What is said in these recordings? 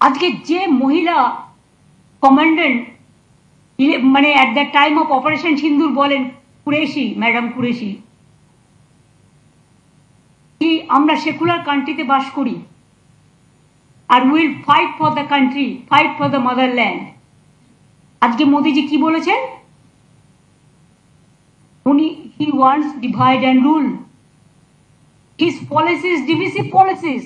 আজকে যে মহিলা কমান্ডেন্ট মানে at the time of operation সিন্দুর বলেন, কুরেশি, ম্যাডাম কুরেশি, কি আমরা সেকুলার কান্ট্রিতে বাস করি আর will fight for the country, fight for the motherland. আজকে মোদিজি কি বলেছেন? উনি he wants divide and rule, his policies divisive policies.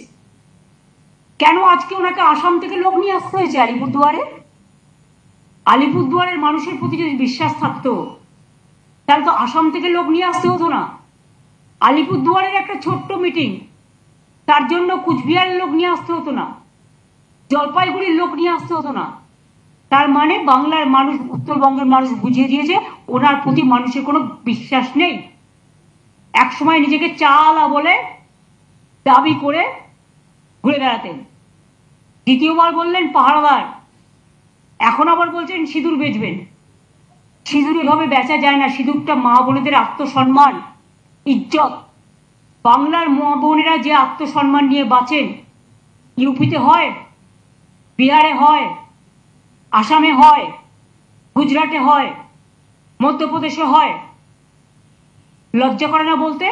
কেন আজকে ওনাকে আসাম থেকে লোক নিয়ে আসতে হয়েছে আলিপুরদুয়ারে? আলিপুরদুয়ারের মানুষের প্রতি যদি বিশ্বাস থাকতো তাহলে তো আসাম থেকে লোক নিয়ে আসতে হতো না। আলিপুরদুয়ারের একটা ছোট্ট মিটিং, তার জন্য কুচবিহারের লোক নিয়ে আসতে হতো না, জলপাইগুড়ির লোক নিয়ে আসতে হতো না। তার মানে বাংলার মানুষ, উত্তরবঙ্গের মানুষ বুঝিয়ে দিয়েছে ওনার প্রতি মানুষের কোনো বিশ্বাস নেই। এক সময় নিজেকে চালা বলে দাবি করে ঘুরে বেড়াতেন, দ্বিতীয়বার বললেন পাহাড়াদার, এখন আবার বলছেন সিঁদুর বেচবেন। সিঁদুর এভাবে বেচা যায় না। সিঁদুরটা মা বোনেদের আত্মসম্মান, ইজ্জত। বাংলার মা বোনেরা যে আত্মসম্মান নিয়ে বাঁচেন, ইউপিতে হয়, বিহারে হয়, আসামে হয়, গুজরাটে হয়, মধ্যপ্রদেশে হয়। লজ্জা করে না বলতে?